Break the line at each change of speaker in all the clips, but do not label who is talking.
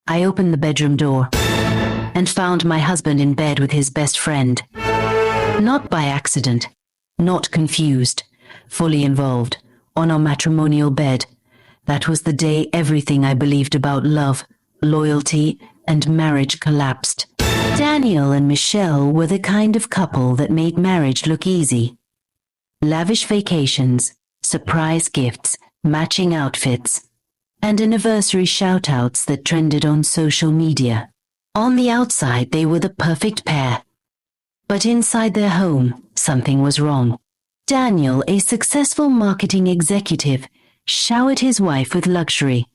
I opened the bedroom door and found my husband in bed with his best friend. Not by accident, not confused, fully involved, on our matrimonial bed. That was the day everything I believed about love, loyalty, and marriage collapsed. Daniel and Michelle were the kind of couple that made marriage look easy. Lavish vacations, surprise gifts, matching outfits, and anniversary shout-outs that trended on social media. On the outside, they were the perfect pair. But inside their home, something was wrong. Daniel, a successful marketing executive, showered his wife with luxury.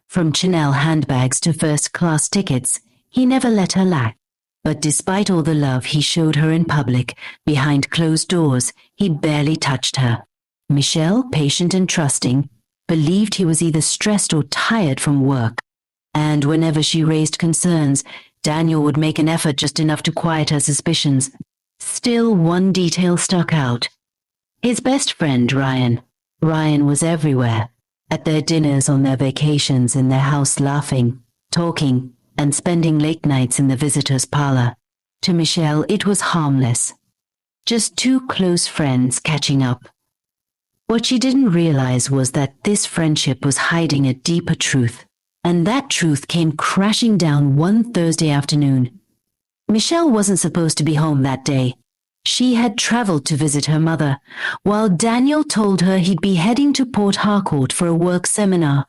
From Chanel handbags to first-class tickets, he never let her lack. But despite all the love he showed her in public, behind closed doors, he barely touched her. Michelle, patient and trusting, believed he was either stressed or tired from work. And whenever she raised concerns, Daniel would make an effort just enough to quiet her suspicions. Still, one detail stuck out. His best friend, Ryan. Ryan was everywhere. At their dinners, on their vacations, in their house, laughing, talking, and spending late nights in the visitor's parlor. To Michelle, it was harmless. Just two close friends catching up. What she didn't realize was that this friendship was hiding a deeper truth. And that truth came crashing down one Thursday afternoon. Michelle wasn't supposed to be home that day. She had traveled to visit her mother, while Daniel told her he'd be heading to Port Harcourt for a work seminar.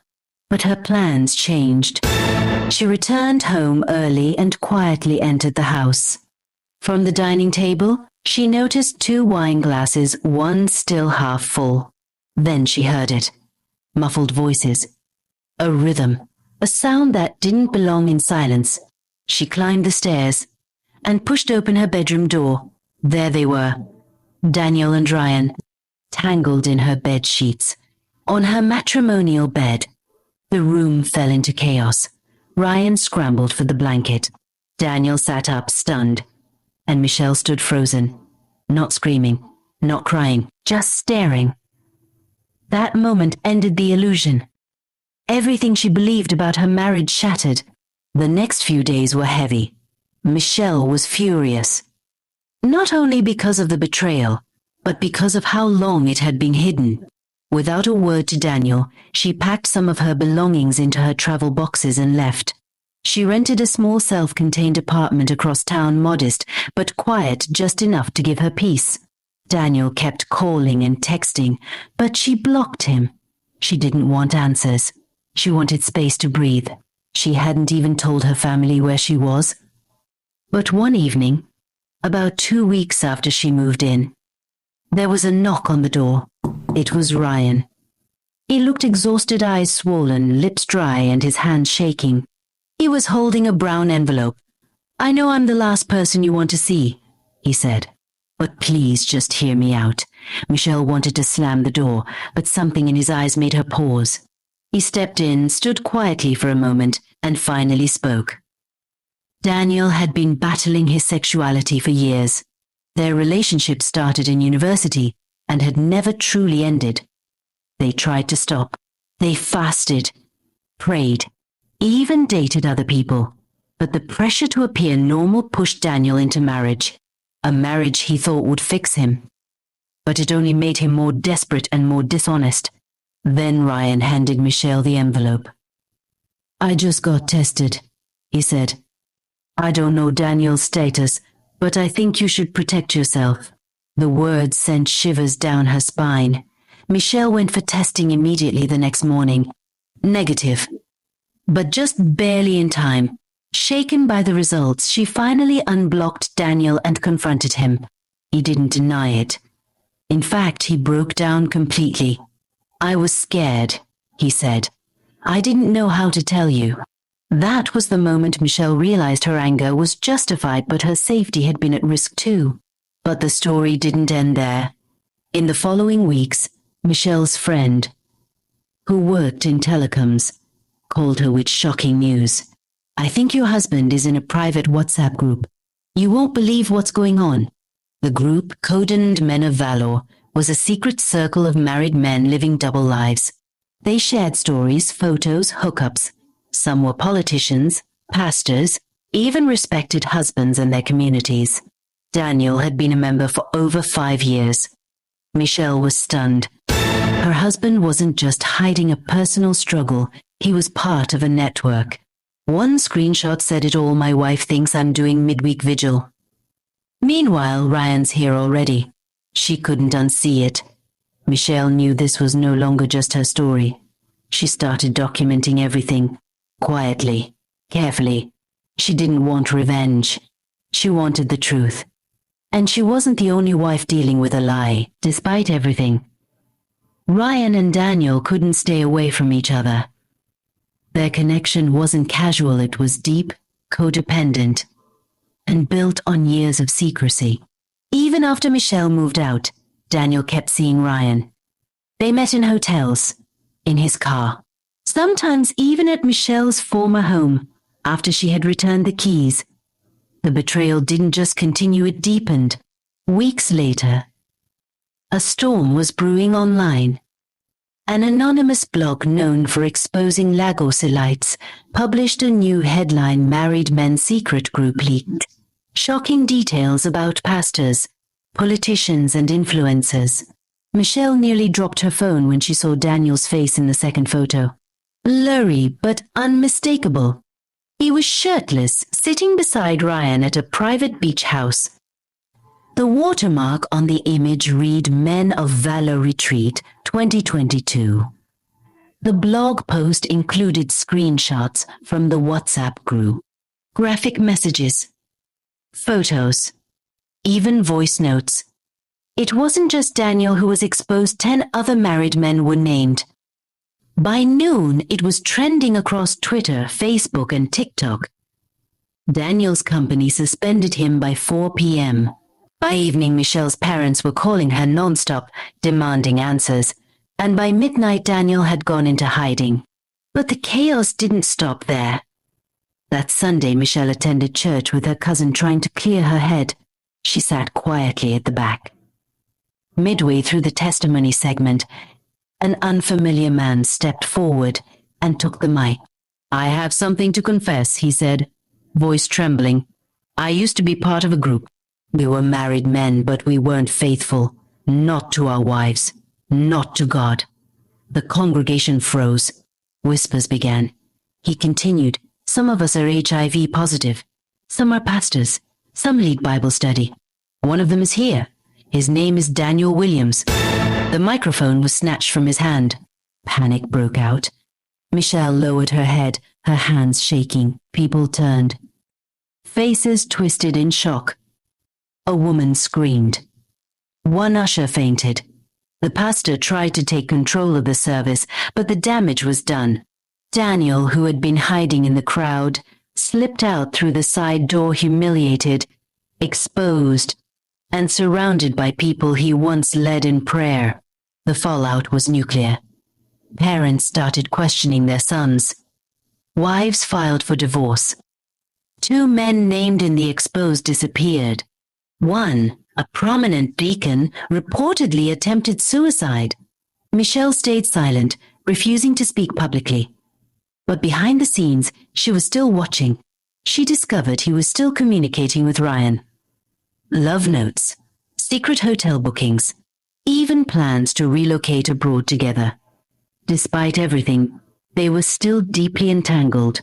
But her plans changed. She returned home early and quietly entered the house. From the dining table, she noticed two wine glasses, one still half full. Then she heard it. Muffled voices. A rhythm. A sound that didn't belong in silence. She climbed the stairs and pushed open her bedroom door. There they were, Daniel and Ryan, tangled in her bed sheets. On her matrimonial bed, the room fell into chaos. Ryan scrambled for the blanket. Daniel sat up, stunned, and Michelle stood frozen, not screaming, not crying, just staring. That moment ended the illusion. Everything she believed about her marriage shattered. The next few days were heavy. Michelle was furious. Not only because of the betrayal, but because of how long it had been hidden. Without a word to Daniel, she packed some of her belongings into her travel boxes and left. She rented a small self-contained apartment across town, modest, but quiet just enough to give her peace. Daniel kept calling and texting, but she blocked him. She didn't want answers. She wanted space to breathe. She hadn't even told her family where she was. But one evening, about 2 weeks after she moved in, there was a knock on the door. It was Ryan. He looked exhausted, eyes swollen, lips dry, and his hands shaking. He was holding a brown envelope. "I know I'm the last person you want to see," he said. "But please just hear me out." Michelle wanted to slam the door, but something in his eyes made her pause. He stepped in, stood quietly for a moment, and finally spoke. Daniel had been battling his sexuality for years. Their relationship started in university and had never truly ended. They tried to stop. They fasted, prayed, even dated other people. But the pressure to appear normal pushed Daniel into marriage. A marriage he thought would fix him. But it only made him more desperate and more dishonest. Then Ryan handed Michelle the envelope. "I just got tested," he said. "I don't know Daniel's status, but I think you should protect yourself." The words sent shivers down her spine. Michelle went for testing immediately the next morning. Negative. But just barely in time. Shaken by the results, she finally unblocked Daniel and confronted him. He didn't deny it. In fact, he broke down completely. "I was scared," he said. "I didn't know how to tell you." That was the moment Michelle realized her anger was justified, but her safety had been at risk too. But the story didn't end there. In the following weeks, Michelle's friend, who worked in telecoms, called her with shocking news. "I think your husband is in a private WhatsApp group. You won't believe what's going on." The group, codenamed Men of Valor, was a secret circle of married men living double lives. They shared stories, photos, hookups. Some were politicians, pastors, even respected husbands in their communities. Daniel had been a member for over 5 years. Michelle was stunned. Her husband wasn't just hiding a personal struggle, he was part of a network. One screenshot said it all: "My wife thinks I'm doing midweek vigil." Meanwhile, Ryan's here already. She couldn't unsee it. Michelle knew this was no longer just her story. She started documenting everything, quietly, carefully. She didn't want revenge. She wanted the truth. And she wasn't the only wife dealing with a lie, despite everything. Ryan and Daniel couldn't stay away from each other. Their connection wasn't casual, it was deep, codependent, and built on years of secrecy. Even after Michelle moved out, Daniel kept seeing Ryan. They met in hotels, in his car, sometimes even at Michelle's former home, after she had returned the keys. The betrayal didn't just continue, it deepened. Weeks later, a storm was brewing online. An anonymous blog known for exposing Lagosilites published a new headline: "Married Men Secret Group Leaked." Shocking details about pastors, politicians, and influencers. Michelle nearly dropped her phone when she saw Daniel's face in the second photo. Blurry but unmistakable. He was shirtless, sitting beside Ryan at a private beach house. The watermark on the image read "Men of Valor Retreat 2022. The blog post included screenshots from the WhatsApp group, graphic messages, photos, even voice notes. It wasn't just Daniel who was exposed, 10 other married men were named. By noon, it was trending across Twitter, Facebook, and TikTok. Daniel's company suspended him by 4 p.m. By evening, Michelle's parents were calling her nonstop, demanding answers, and by midnight, Daniel had gone into hiding. But the chaos didn't stop there. That Sunday, Michelle attended church with her cousin, trying to clear her head. She sat quietly at the back. Midway through the testimony segment, an unfamiliar man stepped forward and took the mic. "I have something to confess," he said, voice trembling. "I used to be part of a group. We were married men, but we weren't faithful. Not to our wives. Not to God." The congregation froze. Whispers began. He continued, "Some of us are HIV positive. Some are pastors. Some lead Bible study. One of them is here. His name is Daniel Williams." The microphone was snatched from his hand. Panic broke out. Michelle lowered her head, her hands shaking. People turned. Faces twisted in shock. A woman screamed. One usher fainted. The pastor tried to take control of the service, but the damage was done. Daniel, who had been hiding in the crowd, slipped out through the side door, humiliated, exposed, and surrounded by people he once led in prayer. The fallout was nuclear. Parents started questioning their sons. Wives filed for divorce. 2 men named in the exposed disappeared. One, a prominent deacon, reportedly attempted suicide. Michelle stayed silent, refusing to speak publicly. But behind the scenes, she was still watching. She discovered he was still communicating with Ryan. Love notes, secret hotel bookings, even plans to relocate abroad together. Despite everything, they were still deeply entangled.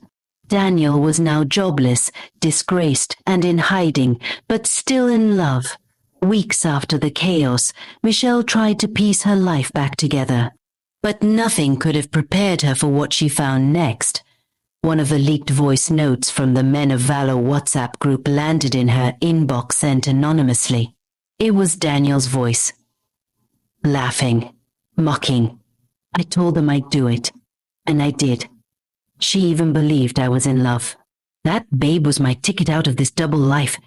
Daniel was now jobless, disgraced, and in hiding, but still in love. Weeks after the chaos, Michelle tried to piece her life back together. But nothing could have prepared her for what she found next. One of the leaked voice notes from the Men of Valor WhatsApp group landed in her inbox, sent anonymously. It was Daniel's voice. Laughing, mocking. "I told them I'd do it, and I did. She even believed I was in love. That babe was my ticket out of this double life.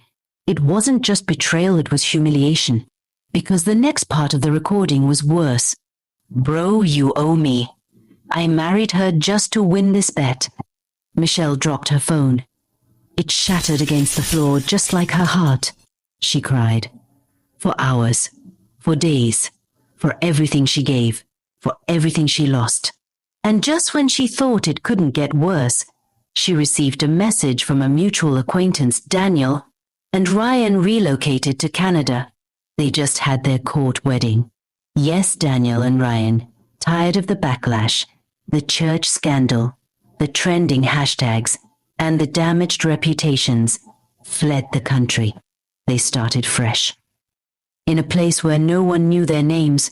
It wasn't just betrayal, it was humiliation. Because the next part of the recording was worse. Bro, you owe me. I married her just to win this bet." Michelle dropped her phone. It shattered against the floor just like her heart. She cried. For hours, for days, for everything she gave, for everything she lost. And just when she thought it couldn't get worse, She received a message from a mutual acquaintance, Daniel, and Ryan relocated to Canada. They just had their court wedding. Yes, Daniel and Ryan, tired of the backlash, the church scandal, the trending hashtags, and the damaged reputations, fled the country. They started fresh, in a place where no one knew their names,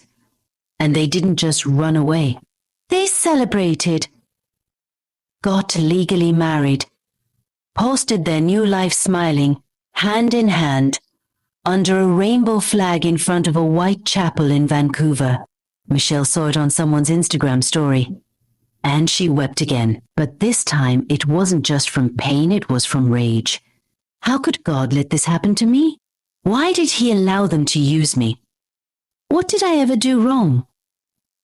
and they didn't just run away. They celebrated, got legally married, posted their new life smiling, hand in hand, under a rainbow flag in front of a white chapel in Vancouver. Michelle saw it on someone's Instagram story, and she wept again. But this time it wasn't just from pain, it was from rage. How could God let this happen to me? Why did he allow them to use me? What did I ever do wrong?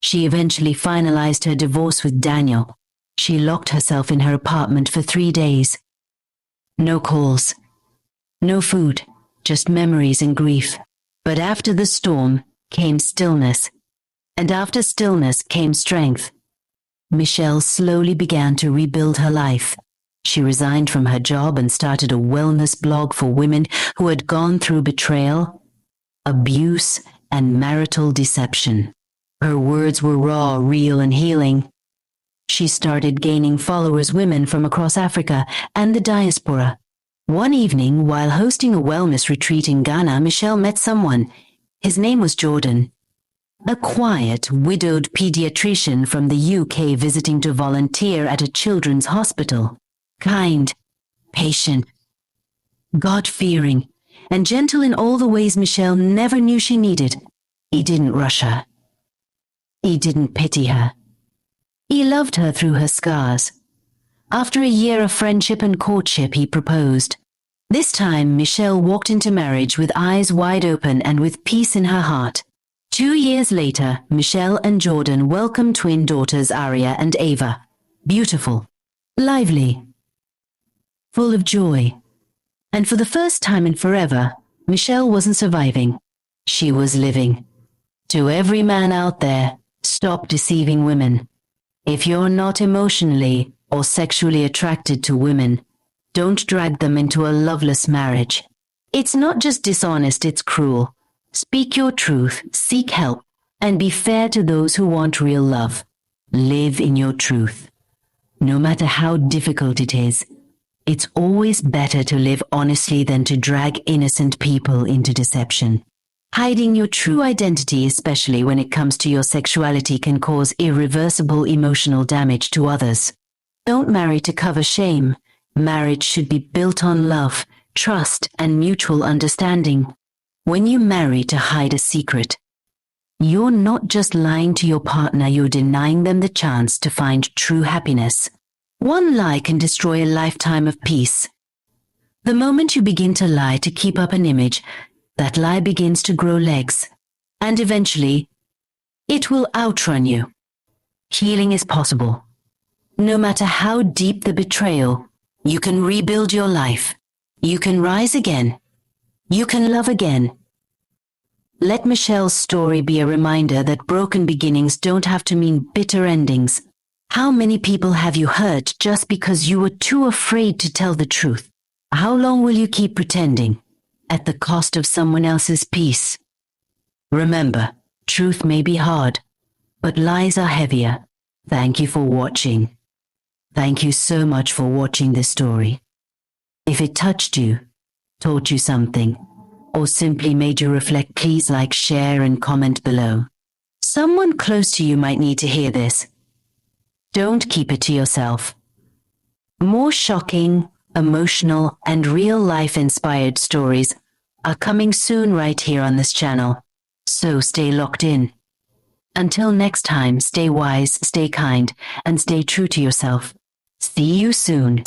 She eventually finalized her divorce with Daniel. She locked herself in her apartment for 3 days. No calls, no food, just memories and grief. But after the storm came stillness, and after stillness came strength. Michelle slowly began to rebuild her life. She resigned from her job and started a wellness blog for women who had gone through betrayal, abuse, and marital deception. Her words were raw, real, and healing. She started gaining followers, women from across Africa and the diaspora. One evening, while hosting a wellness retreat in Ghana, Michelle met someone. His name was Jordan, a quiet, widowed pediatrician from the UK visiting to volunteer at a children's hospital. Kind, patient, God-fearing, and gentle in all the ways Michelle never knew she needed. He didn't rush her. He didn't pity her. He loved her through her scars. After a year of friendship and courtship, he proposed. This time, Michelle walked into marriage with eyes wide open and with peace in her heart. 2 years later, Michelle and Jordan welcomed twin daughters Aria and Ava. Beautiful, lively, full of joy. And for the first time in forever, Michelle wasn't surviving. She was living. To every man out there, stop deceiving women. If you're not emotionally or sexually attracted to women, don't drag them into a loveless marriage. It's not just dishonest, it's cruel. Speak your truth, seek help, and be fair to those who want real love. Live in your truth. No matter how difficult it is, it's always better to live honestly than to drag innocent people into deception. Hiding your true identity, especially when it comes to your sexuality, can cause irreversible emotional damage to others. Don't marry to cover shame. Marriage should be built on love, trust, and mutual understanding. When you marry to hide a secret, you're not just lying to your partner, you're denying them the chance to find true happiness. One lie can destroy a lifetime of peace. The moment you begin to lie to keep up an image, that lie begins to grow legs, and eventually, it will outrun you. Healing is possible. No matter how deep the betrayal, you can rebuild your life. You can rise again. You can love again. Let Michelle's story be a reminder that broken beginnings don't have to mean bitter endings. How many people have you hurt just because you were too afraid to tell the truth? How long will you keep pretending, at the cost of someone else's peace? Remember, truth may be hard, but lies are heavier. Thank you for watching. Thank you so much for watching this story. If it touched you, taught you something, or simply made you reflect, please like, share, and comment below. Someone close to you might need to hear this. Don't keep it to yourself. More shocking, emotional, and real-life inspired stories are coming soon right here on this channel, so stay locked in. Until next time, stay wise, stay kind, and stay true to yourself. See you soon.